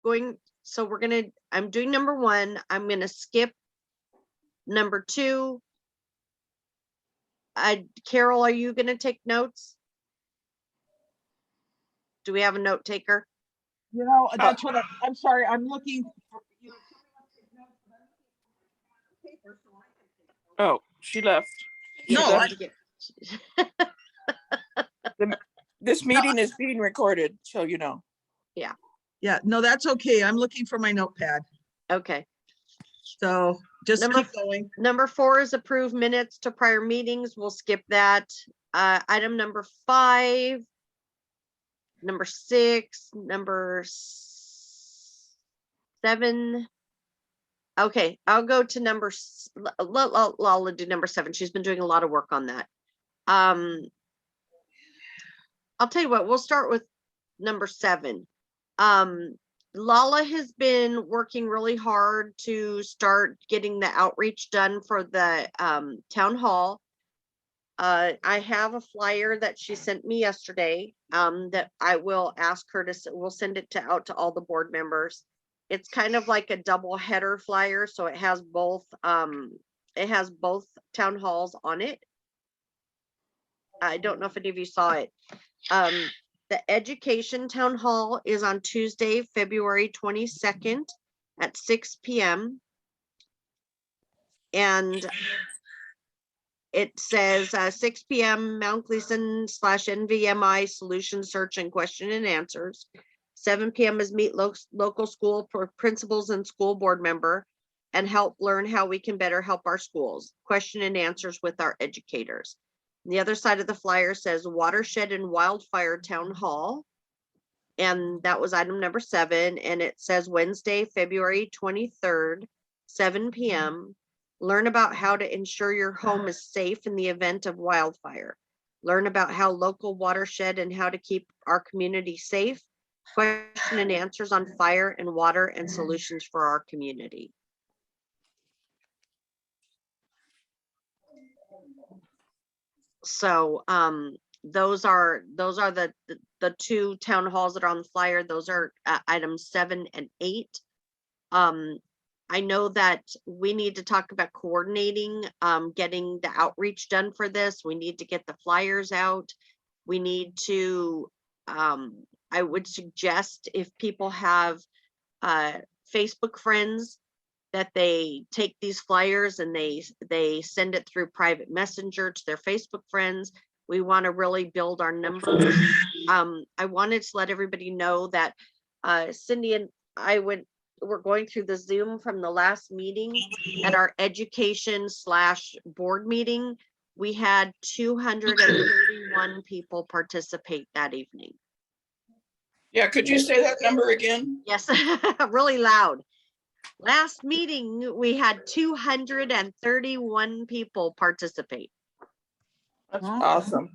going, so I'm doing number 1. I'm gonna skip number 2. Carol, are you gonna take notes? Do we have a note taker? You know, that's what I'm sorry. I'm looking for, you know, Oh, she left. She No, left. This meeting is being recorded, so you know. yeah, no, that's okay. I'm looking for my notepad. Okay. So just Number keep going. Number 4 is approve minutes to prior meetings. We'll skip that. Item number 5, number 6, number 7. Okay, I'll go to number, Lala do number 7. She's been doing a lot of work on that. I'll tell you what, we'll start with number 7. Lala has been working really hard to start getting the outreach done for the town hall. I have a flyer that she sent me yesterday that I will ask her to, we'll send it out to all the board members. It's kind of like a double header flyer, so it has both town halls on it. I don't know if any of you saw it. The education town hall is on Tuesday, February 22nd at 6 p.m. And it says 6 p.m. Mount Gleason / NVMI solution search and question and answers. 7 p.m. is meet local school principals and school board member and help learn how we can better help our schools. Question and answers with our educators. The other side of the flyer says watershed and wildfire town hall. And that was item number 7. And it says Wednesday, February 23rd, 7 p.m. Learn about how to ensure your home is safe in the event of wildfire. Learn about how local watershed and how to keep our community safe. Question and answers on fire and water and solutions for our community. So those are the 2 town halls that are on the flyer. Those are items 7 and 8. I know that we need to talk about coordinating, getting the outreach done for this. We need to get the flyers out. We need to, I would suggest if people have Facebook friends, that they take these flyers and they send it through private messenger to their Facebook friends. We want to really build our numbers. I wanted to let everybody know that Cindy and I we're going through the Zoom from the last meeting. At our education / board meeting, we had 231 people participate that evening. Yeah, could you say that number again? Yes, really loud. Last meeting, we had 231 people participate. That's awesome.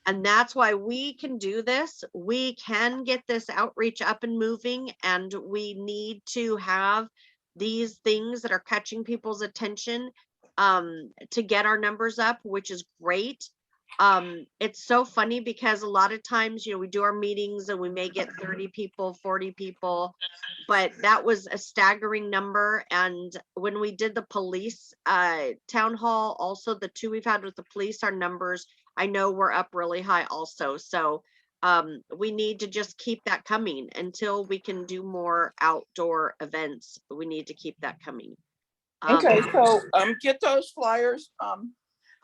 And that's why we can do this. We can get this outreach up and moving, and we need to have these things that are catching people's attention to get our numbers up, which is great. It's so funny because a lot of times, we do our meetings and we may get 30 people, 40 people, but that was a staggering number. And when we did the police town hall, also the 2 we've had with the police, our numbers, I know we're up really high also. So we need to just keep that coming until we can do more outdoor events. We need to keep that coming. Okay, so get those flyers.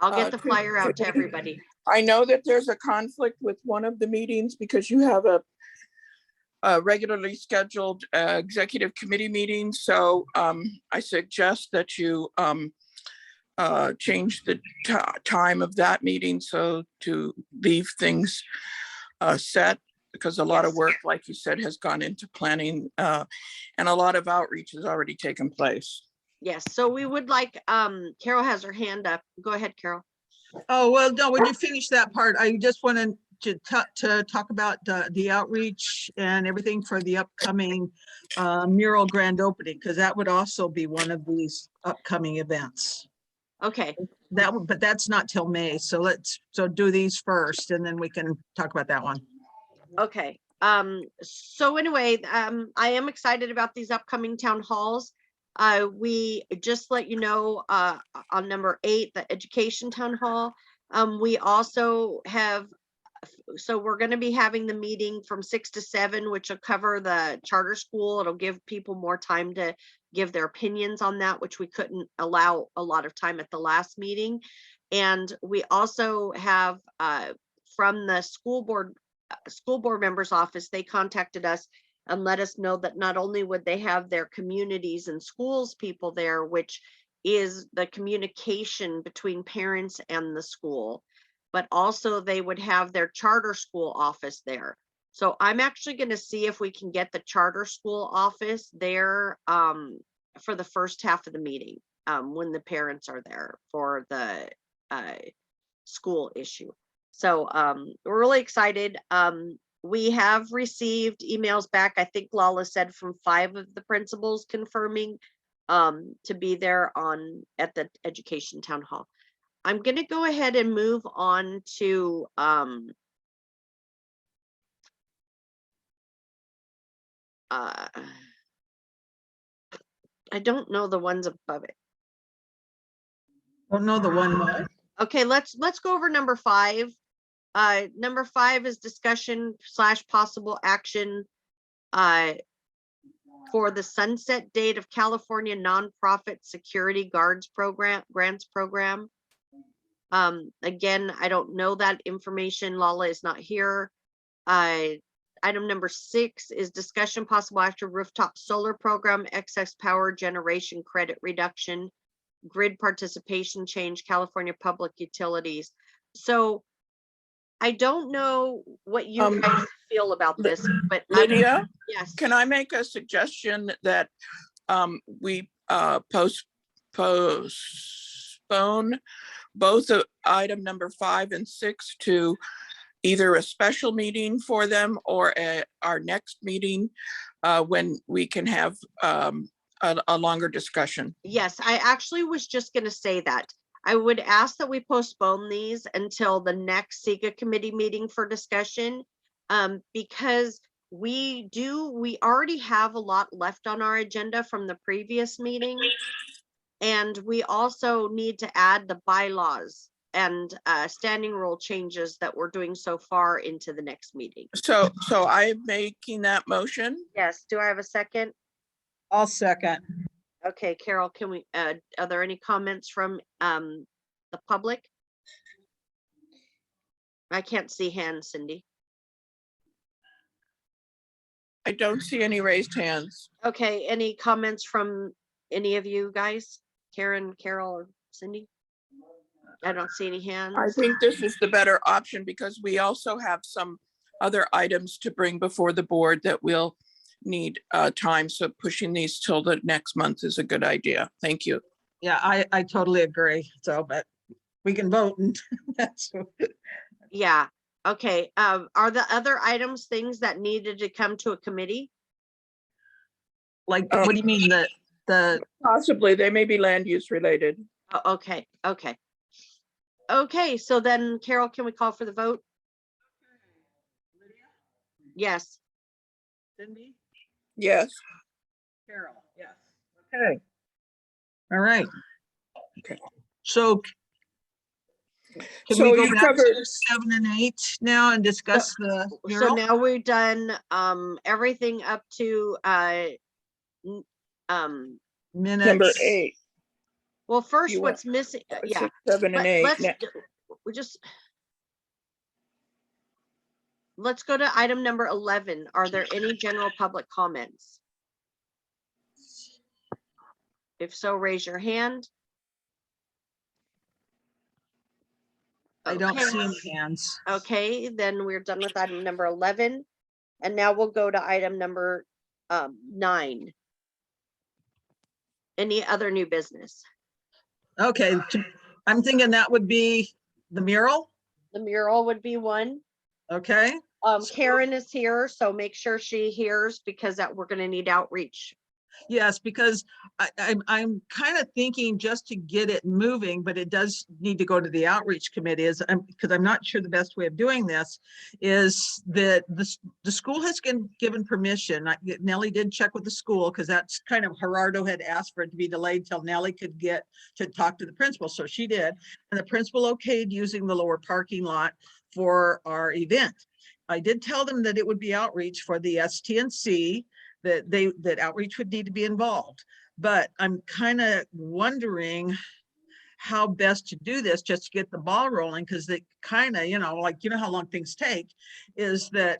I'll get the flyer out to everybody. I know that there's a conflict with one of the meetings because you have a regularly scheduled executive committee meeting. So I suggest that you change the time of that meeting so to leave things set, because a lot of work, like you said, has gone into planning and a lot of outreach has already taken place. Yes, so we would like, Carol has her hand up. Go ahead, Carol. Oh, well, no, when you finish that part, I just wanted to talk about the outreach and everything for the upcoming mural grand opening, because that would also be one of these upcoming events. Okay. But that's not till May. So let's do these first and then we can talk about that one. Okay. So anyway, I am excited about these upcoming town halls. We just let you know, on number 8, the education town hall. We also have, so we're going to be having the meeting from 6 to 7, which will cover the charter school. It'll give people more time to give their opinions on that, which we couldn't allow a lot of time at the last meeting. And we also have, from the school board members office, they contacted us and let us know that not only would they have their communities and schools people there, which is the communication between parents and the school, but also they would have their charter school office there. So I'm actually going to see if we can get the charter school office there, for the first half of the meeting, when the parents are there for the school issue. So we're really excited. We have received emails back, I think Lala said, from 5 of the principals confirming to be there at the education town hall. I'm going to go ahead and move on to I don't know the ones above it. Don't know the one what? Okay, let's go over number 5. Number 5 is discussion / possible action for the sunset date of California Nonprofit Security Guards grants program. Again, I don't know that information. Lala is not here. Item number 6 is discussion possible action rooftop solar program, excess power generation credit reduction, grid participation change, California Public Utilities. So I don't know what you guys feel about this, but Lydia, yes. can I make a suggestion that we postpone both of item number 5 and 6 to either a special meeting for them or our next meeting when we can have a longer discussion? Yes, I actually was just going to say that. I would ask that we postpone these until the next CIGA committee meeting for discussion, because we already have a lot left on our agenda from the previous meeting. And we also need to add the bylaws and standing rule changes that we're doing so far into the next meeting. So I'm making that motion. Yes, do I have a second? I'll second. Okay, Carol, can we, are there any comments from the public? I can't see hands, Cindy. I don't see any raised hands. Okay, any comments from any of you guys? Karen, Carol, or Cindy? I don't see any hands. I think this is the better option because we also have some other items to bring before the board that will need time. So pushing these till the next month is a good idea. Thank you. Yeah, I totally agree. So, but we can vote and that's. Yeah, okay. Are the other items things that needed to come to a committee? Like, what do you mean the Possibly, they may be land use related. Oh, okay, okay. Okay, so then Carol, can we call for the vote? Yes. Cindy? Yes. Carol, yes. Okay. All right. Okay. So can So we go you back covered- to 7 and 8 now and discuss the So mural? now we've done everything up to Minutes. Number 8. well, first You what's missing, yeah. 6, 7, and 8. Let's go to item number 11. Are there any general public comments? If so, raise your hand. I don't Okay. see any hands. Okay, then we're done with item number 11. And now we'll go to item number 9. Any other new business? Okay, I'm thinking that would be the mural. The mural would be one. Okay, Karen is here, so make sure she hears because that we're gonna need outreach Yes, because I'm kind of thinking just to get it moving, but it does need to go to the outreach committee because I'm not sure the best way of doing this is that the school has given permission. Nellie did check with the school because that's kind of Gerardo had asked for it to be delayed till Nellie could get to talk to the principal. So she did. And the principal okayed using the lower parking lot for our event. I did tell them that it would be outreach for the STNC, that outreach would need to be involved. But I'm kind of wondering how best to do this just to get the ball rolling, because they kind of, like, how long things take, is that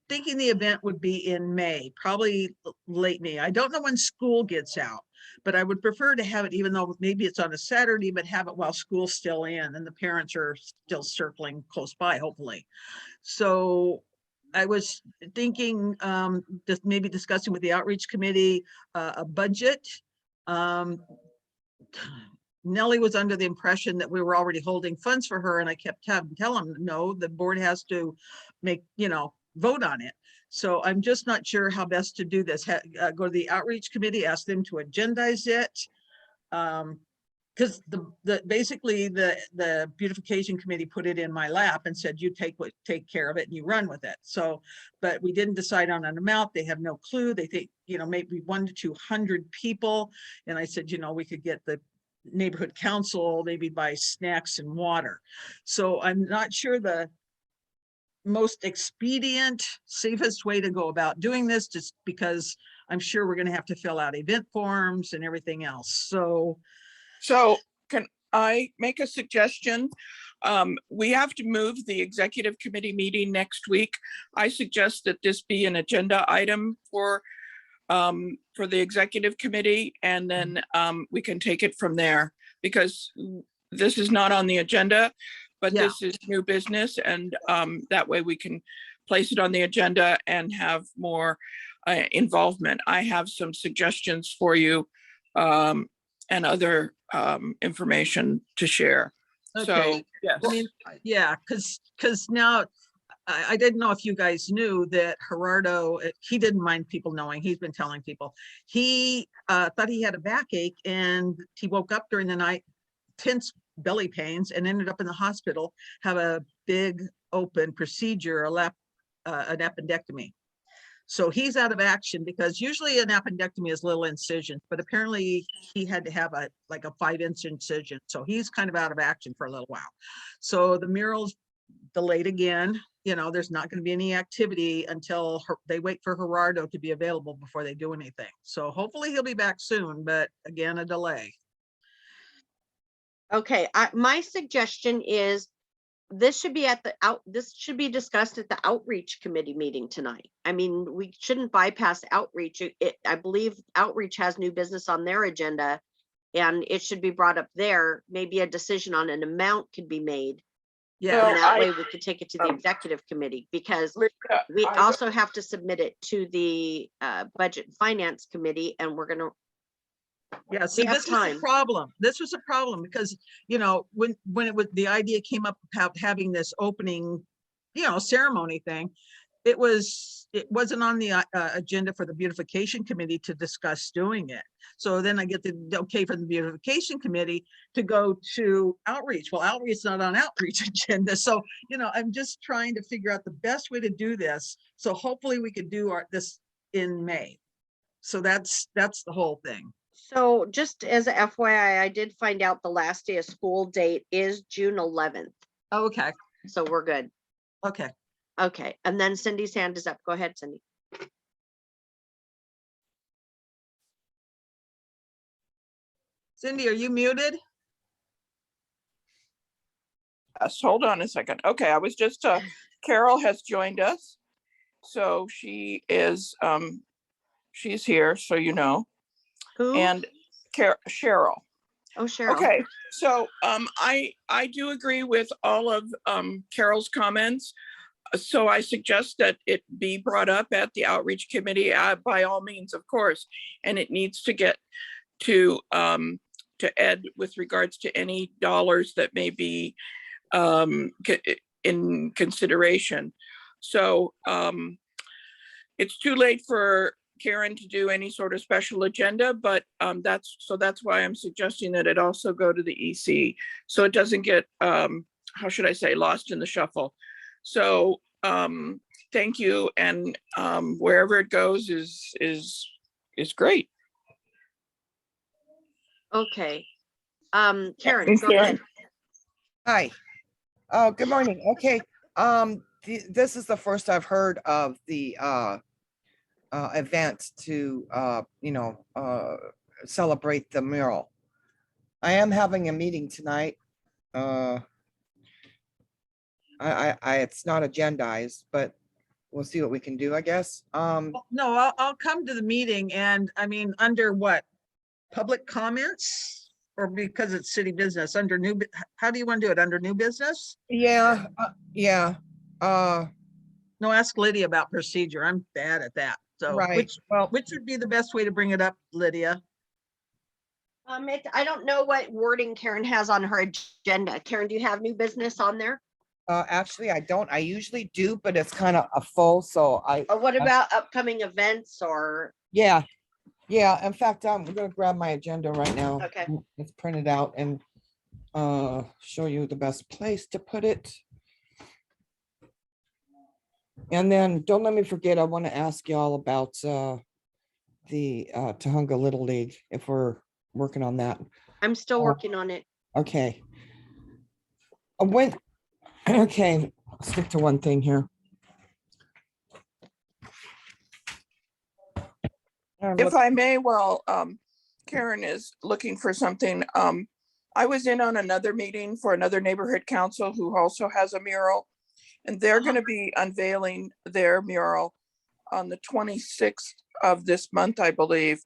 thinking the event would be in May, probably late May. I don't know when school gets out, but I would prefer to have it, even though maybe it's on a Saturday, but have it while school's still in and the parents are still circling close by, hopefully. So I was thinking, just maybe discussing with the outreach committee, a budget. Nellie was under the impression that we were already holding funds for her, and I kept telling them, no, the board has to make, vote on it. So I'm just not sure how best to do this. Go to the outreach committee, ask them to agendize it. Because basically the beautification committee put it in my lap and said, you take care of it and you run with it. So, but we didn't decide on an amount. They have no clue. They think, maybe 100 to 200 people. And I said, we could get the neighborhood council, maybe buy snacks and water. So I'm not sure the most expedient, safest way to go about doing this, just because I'm sure we're going to have to fill out event forms and everything else. So can I make a suggestion? We have to move the executive committee meeting next week. I suggest that this be an agenda item for the executive committee, and then we can take it from there, because this is not on the agenda, but this is new business, and that way we can place it on the agenda and have more involvement. I have some suggestions for you and other information to share. Okay. So, yes. I mean, yeah, because now I didn't know if you guys knew that Gerardo, he didn't mind people knowing. He's been telling people. He thought he had a backache, and he woke up during the night, tense belly pains, and ended up in the hospital, have a big open procedure, an appendectomy. So he's out of action, because usually an appendectomy is little incisions, but apparently he had to have a 5-inch incision. So he's kind of out of action for a little while. So the mural's delayed again. There's not going to be any activity until they wait for Gerardo to be available before they do anything. So hopefully he'll be back soon, but again, a delay. Okay, my suggestion is this should be this should be discussed at the outreach committee meeting tonight. I mean, we shouldn't bypass outreach. I believe outreach has new business on their agenda, and it should be brought up there. Maybe a decision on an amount could be made. Yeah. And that way we could take it to the executive committee, because we also have to submit it to the budget and finance committee, and we're going to. Yeah, so this was a problem. This was a problem because, when the idea came up about having this opening, ceremony thing, it wasn't on the agenda for the beautification committee to discuss doing it. So then I get the okay from the beautification committee to go to outreach. Well, outreach is not on outreach agenda. So, I'm just trying to figure out the best way to do this. So hopefully we could do this in May. So that's the whole thing. So just as a FYI, I did find out the last day of school date is June 11th. Oh, okay. So we're good. Okay. Okay. And then Cindy's hand is up. Go ahead, Cindy. Cindy, are you muted? Yes, hold on a second. Okay, I was just, Carol has joined us. So she is, she's here, so Who? And Cheryl. Oh, Cheryl. Okay, so I do agree with all of Carol's comments. So I suggest that it be brought up at the outreach committee by all means, of course, and it needs to get to Ed with regards to any dollars that may be in consideration. So it's too late for Karen to do any sort of special agenda, but that's why I'm suggesting that it also go to the EC. So it doesn't get, how should I say, lost in the shuffle. So thank you. And wherever it goes is great. Okay. Karen, Thanks, go ahead. Hi. Oh, good morning. Okay. This is the first I've heard of the event to celebrate the mural. I am having a meeting tonight. It's not agendized, but we'll see what we can do, I guess. No, I'll come to the meeting, and I mean, under what? Public comments? Or because it's city business, under new, how do you want to do it? Under new business? Yeah, yeah. No, ask Lydia about procedure. I'm bad at that. So Right. Well, which would be the best way to bring it up, Lydia? I don't know what wording Karen has on her agenda. Karen, do you have new business on there? actually, I don't. I usually do, but it's kind of a full, so Or what about upcoming events or, yeah. Yeah, in fact, I'm gonna grab my agenda right now. Okay. Let's print it out and show you the best place to put it. And then don't let me forget, I want to ask y'all about the Tahunga Little League, if we're working on that. I'm still working on it. Okay. Okay, stick to one thing here. If I may, while Karen is looking for something, I was in on another meeting for another neighborhood council who also has a mural. And they're going to be unveiling their mural on the 26th of this month, I believe.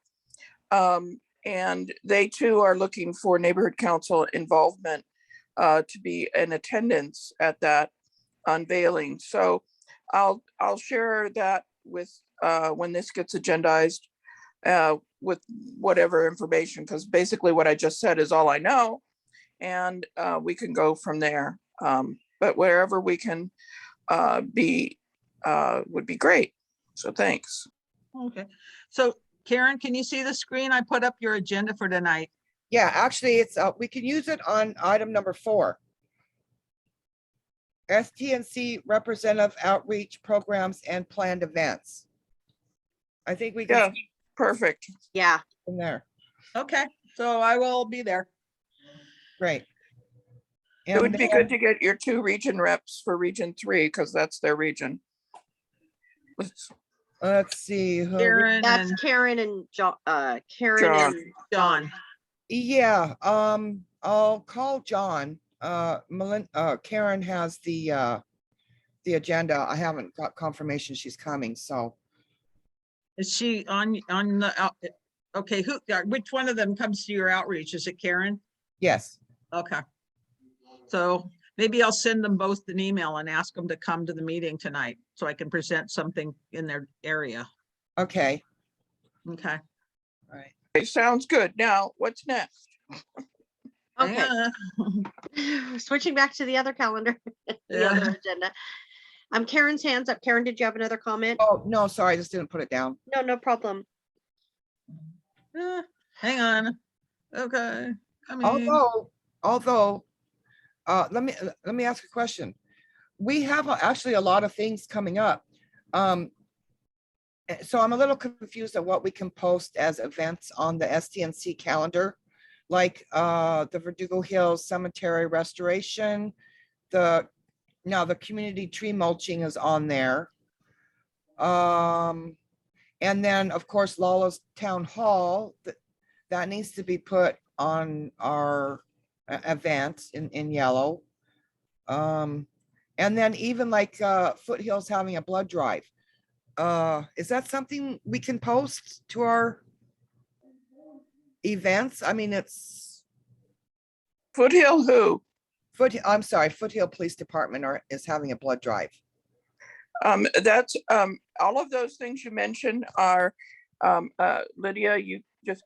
And they too are looking for neighborhood council involvement to be in attendance at that unveiling. So I'll share that with when this gets agendized with whatever information, because basically what I just said is all I know, and we can go from there. But wherever we can be would be great. So thanks. Okay. So Karen, can you see the screen? I put up your agenda for tonight. Yeah, actually, it's we can use it on item number 4. STNC representative outreach programs and planned events. I think we Yeah, can perfect. Yeah. in there. Okay, so I will be there. Great. It would And be then- good to get your 2 region reps for region 3, because that's their region. Let's see. who- Karen That's and Karen and Karen John. and John. Yeah, I'll call John. Karen has the agenda. I haven't got confirmation she's coming, so. Is she on the, okay, which one of them comes to your outreach? Is it Karen? Yes, Okay. So maybe I'll send them both an email and ask them to come to the meeting tonight so I can present something in their area. okay, Okay. all right. Okay, sounds good. Now, what's next? Okay, Yeah. switching back to the other calendar, the Yeah. other agenda. Karen's hands up. Karen, did you have another comment? Oh, no, sorry, I just didn't put it down. No problem. Hang on. Okay. Coming. Although, let me ask a question. We have actually a lot of things coming up. So I'm a little confused at what we can post as events on the STNC calendar, like the Verdugo Hills Cemetery restoration. Now the community tree mulching is on there. And then, of course, Lala's Town Hall, that needs to be put on our event in yellow. And then even like Foothills having a blood drive. Is that something we can post to our events? I mean, it's Foothill who? I'm sorry, Foothill Police Department is having a blood drive. That's all of those things you mentioned are Lydia, you just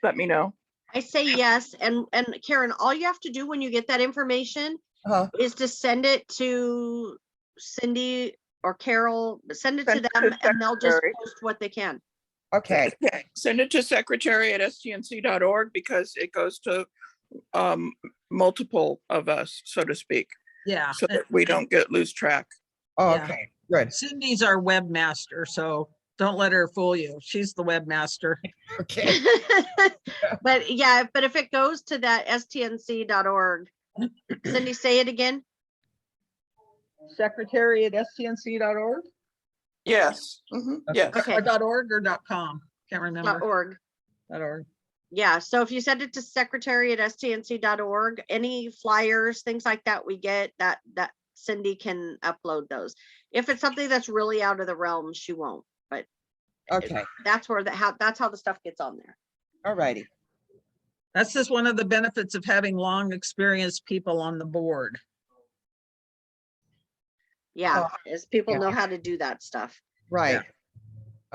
let me know. I say yes, and Karen, all you have to do when you get that information Uh-huh. is to send it to Cindy or Carol, send it to Send it them to and they'll just secretary. post what they can. Okay, Send it to secretary@stnc.org because it goes to multiple of us, so to speak, Yeah. so that we don't lose track. oh, Yeah. okay, good, Cindy's our webmaster, so don't let her fool you. She's the webmaster. okay, But yeah, but if it goes to that stnc.org, Cindy, say it again. Secretary@stnc.org? Yes. Yes. Okay. Or .org or .com? Can't remember. .org. .org. Yeah, so if you send it to secretary@stnc.org, any flyers, things like that we get, that Cindy can upload those. If it's something that's really out of the realm, she won't, but okay, that's where that's how the stuff gets on there. all righty. That's just one of the benefits of having long experienced people on the board. Yeah, is people yeah. know how to do that stuff. Right. Know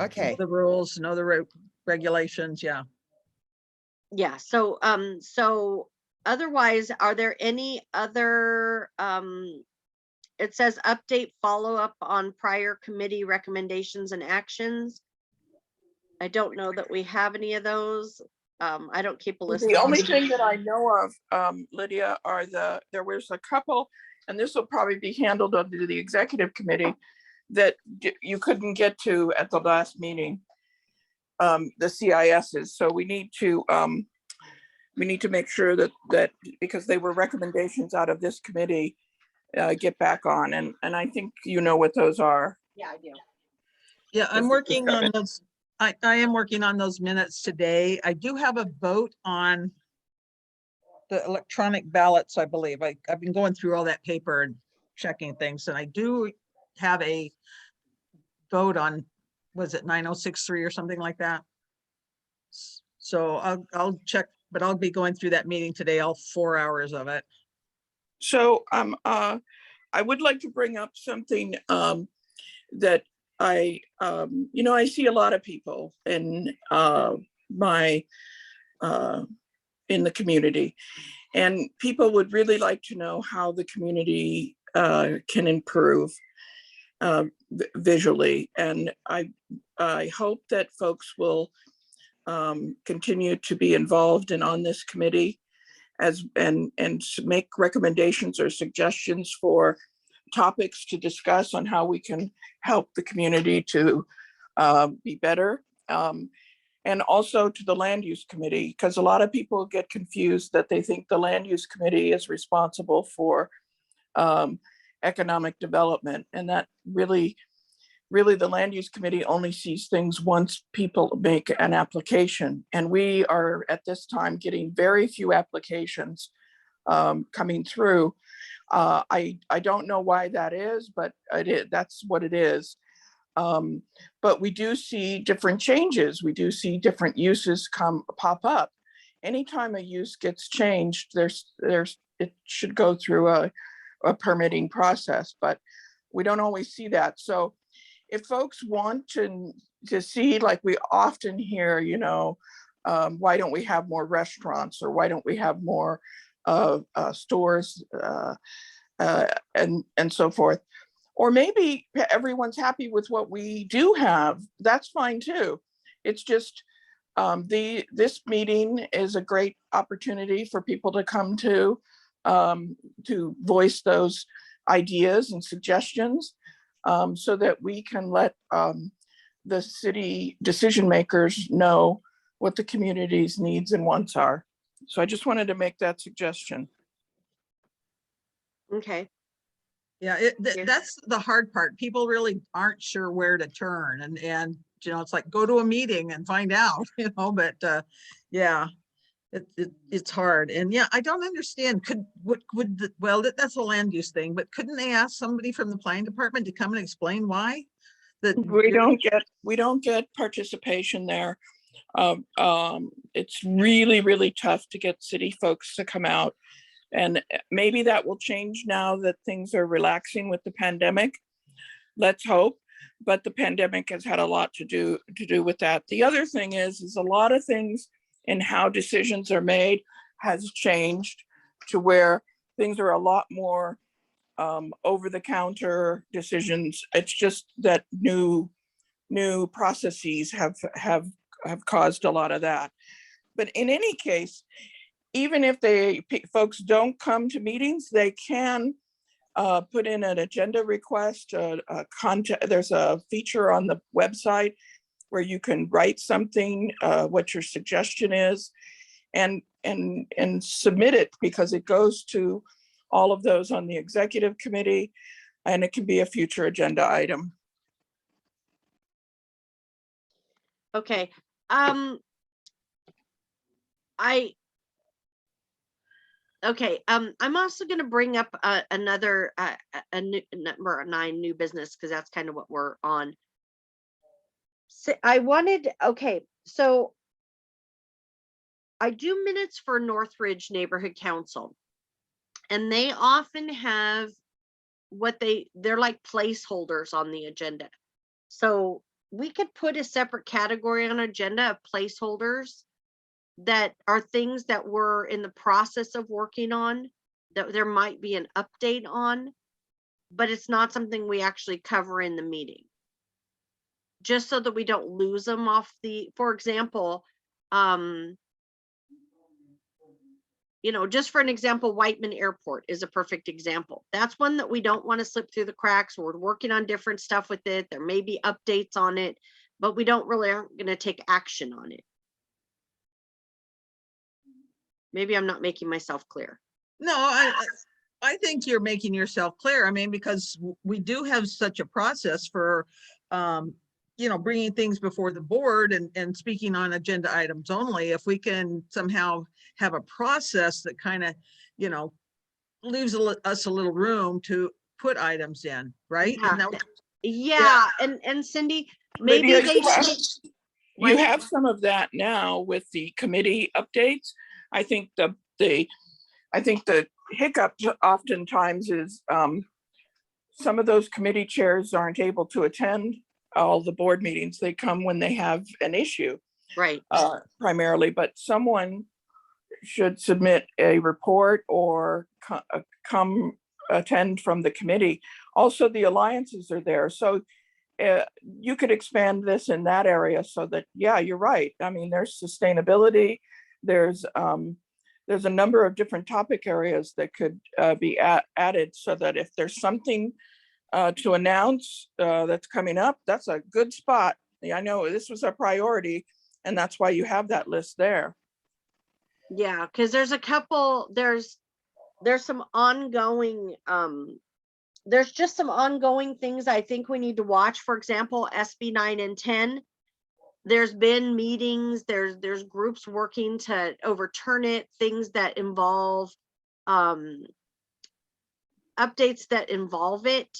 Okay, the rules, know the regulations, yeah. Yeah, so so otherwise, are there any other it says update follow up on prior committee recommendations and actions. I don't know that we have any of those. I don't keep a list. The of only them. thing that I know of, Lydia, are there was a couple, and this will probably be handled under the executive committee, that you couldn't get to at the last meeting, the CISs. So we need to make sure that because they were recommendations out of this committee, get back on. And I think you know what those are. Yeah, I do. Yeah, I'm Just working on discuss those. I am working on those minutes today. I do have a vote on the electronic ballots, I believe. I've been going through all that paper and checking things, and I do have a vote on, was it 9063 or something like that? So I'll check, but I'll be going through that meeting today, all 4 hours of it. So I would like to bring up something that I see a lot of people in in the community, and people would really like to know how the community can improve visually. And I hope that folks will continue to be involved and on this committee and make recommendations or suggestions for topics to discuss on how we can help the community to be better. And also to the land use committee, because a lot of people get confused that they think the land use committee is responsible for economic development. And that really the land use committee only sees things once people make an application. And we are at this time getting very few applications coming through. I don't know why that is, but that's what it is. But we do see different changes. We do see different uses pop up. Anytime a use gets changed, it should go through a permitting process, but we don't always see that. So if folks want to see, like we often hear, why don't we have more restaurants, or why don't we have more stores and so forth. Or maybe everyone's happy with what we do have. That's fine too. It's just this meeting is a great opportunity for people to come to voice those ideas and suggestions, so that we can let the city decision makers know what the community's needs and wants are. So I just wanted to make that suggestion. Okay. Yeah, Yeah. that's the hard part. People really aren't sure where to turn, and it's like, go to a meeting and find out, but yeah, it's hard. And yeah, I don't understand. That's a land use thing, but couldn't they ask somebody from the planning department to come and explain why? We don't get participation there. It's really, really tough to get city folks to come out. And maybe that will change now that things are relaxing with the pandemic. Let's hope. But the pandemic has had a lot to do with that. The other thing is a lot of things in how decisions are made has changed to where things are a lot more over the counter decisions. It's just that new new processes have caused a lot of that. But in any case, even if folks don't come to meetings, they can put in an agenda request, there's a feature on the website where you can write something, what your suggestion is, and submit it, because it goes to all of those on the executive committee, and it can be a future agenda item. Okay, okay, I'm also gonna bring up another a new number 9, new business, because that's kind of what we're on. So okay, so I do minutes for Northridge Neighborhood Council, and they often have they're like placeholders on the agenda. So we could put a separate category on agenda of placeholders that are things that we're in the process of working on, that there might be an update on, but it's not something we actually cover in the meeting. Just so that we don't lose them off for example, you know, just for an example, Whiteman Airport is a perfect example. That's one that we don't want to slip through the cracks. We're working on different stuff with it. There may be updates on it, but we aren't going to take action on it. Maybe I'm not making myself clear. No, I think you're making yourself clear. I mean, because we do have such a process for, you know, bringing things before the board and speaking on agenda items only. If we can somehow have a process that kind of, you know, leaves us a little room to put items in, right? Yeah. And that, Yeah, and Cindy, maybe Lydia, they should. you have some of that now with the committee updates. I think the hiccup oftentimes is some of those committee chairs aren't able to attend all the board meetings. They come when they have an issue, Right. Primarily, but someone should submit a report or come attend from the committee. Also, the alliances are there, so you could expand this in that area, so that, yeah, you're right. I mean, there's sustainability, there's a number of different topic areas that could be added, so that if there's something to announce that's coming up, that's a good spot. I know this was a priority, and that's why you have that list there. Yeah, because there's a couple, there's some ongoing, there's just some ongoing things I think we need to watch. For example, SB 9 and 10. There's been meetings, there's groups working to overturn it, things that involve updates that involve it,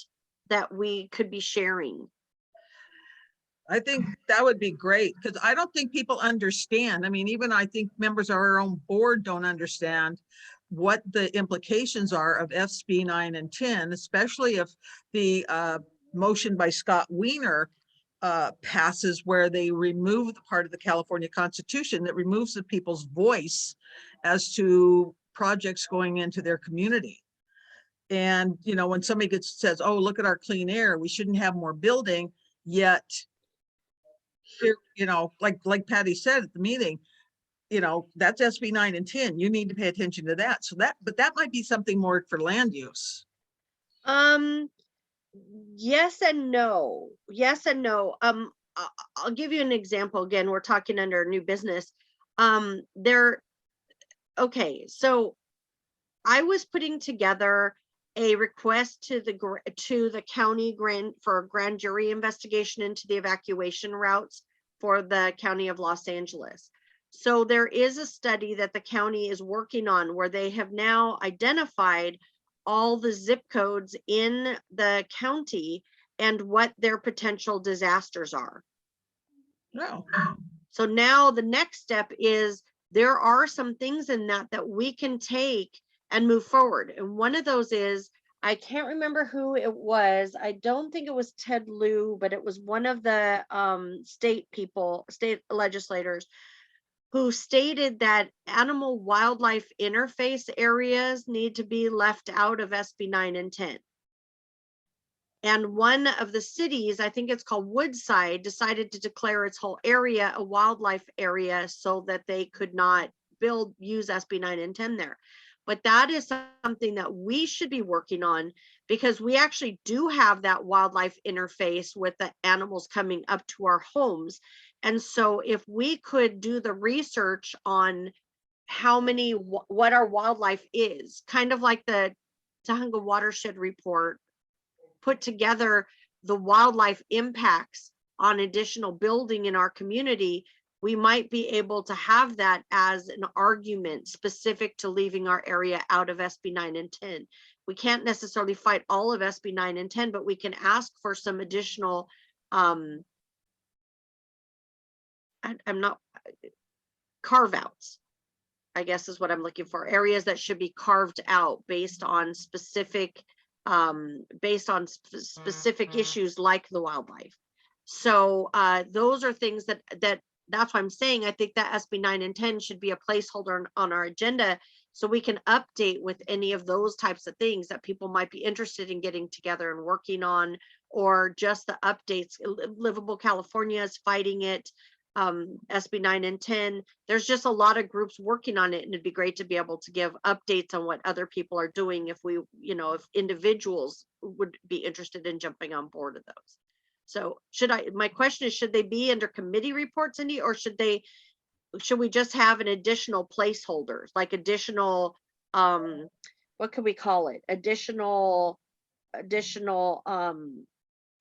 that we could be sharing. I think that would be great, because I don't think people understand. I mean, even I think members of our own board don't understand what the implications are of SB 9 and 10, especially if the motion by Scott Wiener passes, where they remove the part of the California Constitution that removes the people's voice as to projects going into their community. And, you know, when somebody says, oh, look at our clean air, we shouldn't have more building, yet here, you know, like Patty said at the meeting, you know, that's SB 9 and 10. You need to pay attention to that. So but that might be something more for land use. Yes and no. Yes and no. I'll give you an example. Again, we're talking under new business. Okay, so I was putting together a request to the county for a grand jury investigation into the evacuation routes for the county of Los Angeles. So there is a study that the county is working on, where they have now identified all the zip codes in the county and what their potential disasters are. No. So now the next step is, there are some things in that we can take and move forward. And one of those is, I can't remember who it was. I don't think it was Ted Lieu, but it was one of the state legislators, who stated that animal wildlife interface areas need to be left out of SB 9 and 10. And one of the cities, I think it's called Woodside, decided to declare its whole area a wildlife area so that they could not use SB 9 and 10 there. But that is something that we should be working on, because we actually do have that wildlife interface with the animals coming up to our homes. And so if we could do the research on how many, what our wildlife is, kind of like the Tahunga watershed report, put together the wildlife impacts on additional building in our community, we might be able to have that as an argument specific to leaving our area out of SB 9 and 10. We can't necessarily fight all of SB 9 and 10, but we can ask for some additional, I'm not, carve outs, I guess is what I'm looking for. Areas that should be carved out based on specific issues like the wildlife. So those are things that's why I'm saying I think that SB 9 and 10 should be a placeholder on our agenda, so we can update with any of those types of things that people might be interested in getting together and working on, or just the updates. Livable California is fighting it. SB 9 and 10, there's just a lot of groups working on it, and it'd be great to be able to give updates on what other people are doing if we, if individuals would be interested in jumping on board of those. So my question is, should they be under committee reports, Cindy, or should we just have an additional placeholders, like additional, what can we call it? Additional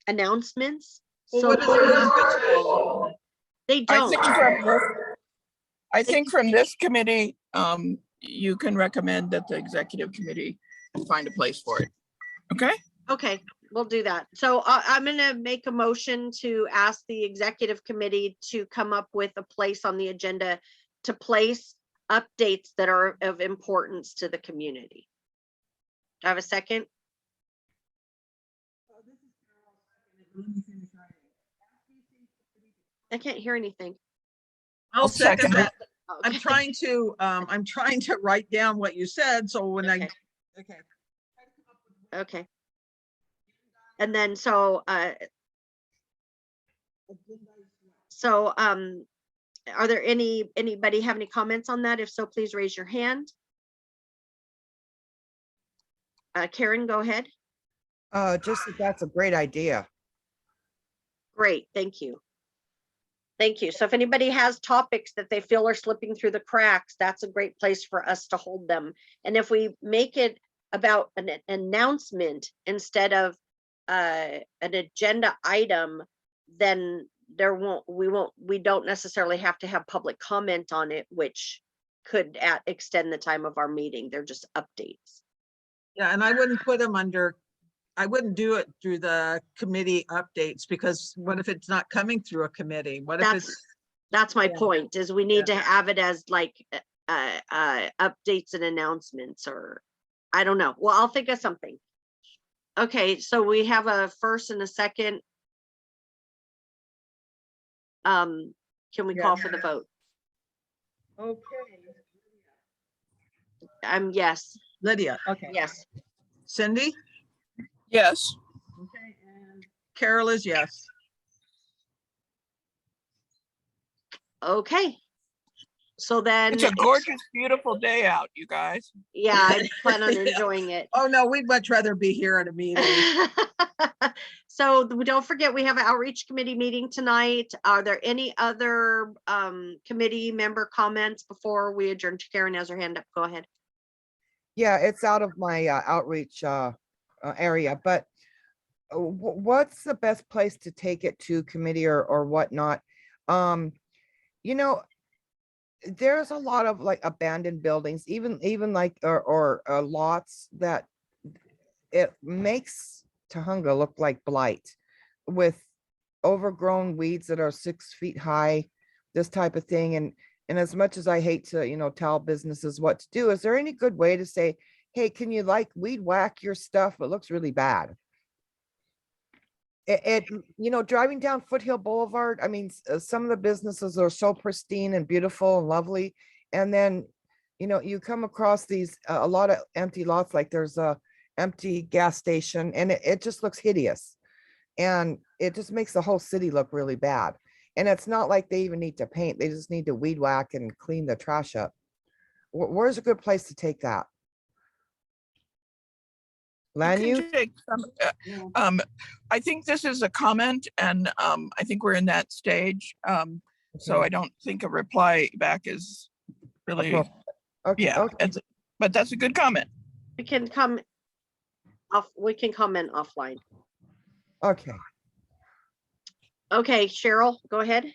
announcements? Well, So what does the announcements call? they I don't. think from this committee, you can recommend that the executive committee find a place for it. Okay? Okay, we'll do that. So I'm gonna make a motion to ask the executive committee to come up with a place on the agenda to place updates that are of importance to the community. Do I have a second? I can't hear anything. I'll second that. Okay. I'm trying to write down what you said, so when Okay. okay. Okay. And then are there anybody have any comments on that? If so, please raise your hand. Karen, go ahead. Just that's a great idea. Great, thank you. Thank you. So if anybody has topics that they feel are slipping through the cracks, that's a great place for us to hold them. And if we make it about an announcement instead of an agenda item, then we don't necessarily have to have public comment on it, which could extend the time of our meeting. They're just updates. Yeah, and I wouldn't put them under, I wouldn't do it through the committee updates, because what if it's not coming through a committee? What if it's, That's my Yeah. point, is we need to have it as like updates and announcements, or I don't know. Well, I'll think of something. Okay, so we have a first and a second. Can we Yeah. call for the vote? okay, Yes, Lydia, okay. yes. Cindy? Yes. Okay, and Carol is yes. Okay. So then, It's a gorgeous, beautiful day out, you guys. yeah, I plan on Yeah. enjoying it. Oh, no, we'd much rather be here at a meeting. So we don't forget, we have an outreach committee meeting tonight. Are there any other committee member comments before we adjourn? Karen has her hand up. Go ahead. Yeah, it's out of my outreach area, but what's the best place to take it to committee or whatnot? You know, there's a lot of like abandoned buildings, even like or lots that it makes Tahunga look like blight, with overgrown weeds that are 6 feet high, this type of thing. And as much as I hate to, tell businesses what to do, is there any good way to say, hey, can you like weed whack your stuff? It looks really bad. Driving down Foothill Boulevard, I mean, some of the businesses are so pristine and beautiful and lovely. And then, you come across these, a lot of empty lots, like there's a empty gas station, and it just looks hideous. And it just makes the whole city look really bad. And it's not like they even need to paint. They just need to weed whack and clean the trash up. Where's a good place to take that? You Land can use? take some, I think this is a comment and I think we're in that stage. So Okay. I don't think a reply back is really, Appropriate. Okay, yeah, okay, but that's a good comment. We can come off, we can comment offline. okay. Okay, Cheryl, go ahead.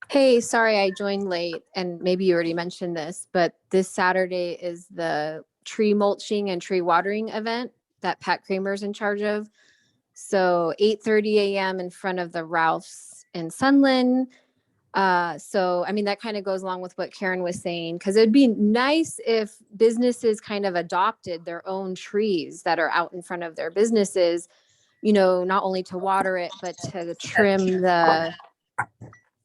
Hey, sorry I joined late and maybe you already mentioned this, but this Saturday is the tree mulching and tree watering event that Pat Kramer's in charge of. So 8:30 a.m. in front of the Ralphs in Sunland. So, I mean, that kind of goes along with what Karen was saying, because it'd be nice if businesses kind of adopted their own trees that are out in front of their businesses, you know, not only to water it, but to trim the,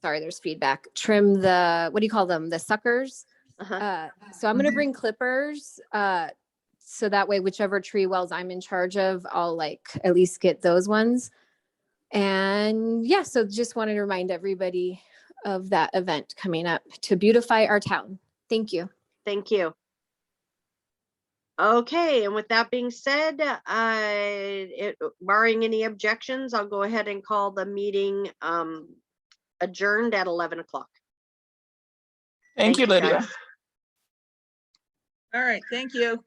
sorry, there's feedback, trim the, what do you call them? The suckers. Uh-huh. So I'm going to bring clippers. So that way, whichever tree wells I'm in charge of, I'll like at least get those ones. And yeah, so just wanted to remind everybody of that event coming up to beautify our town. Thank you. Thank you. Okay, and with that being said, barring any objections, I'll go ahead and call the meeting adjourned at 11 o'clock. Thank you, Lydia. guys. All right, thank you.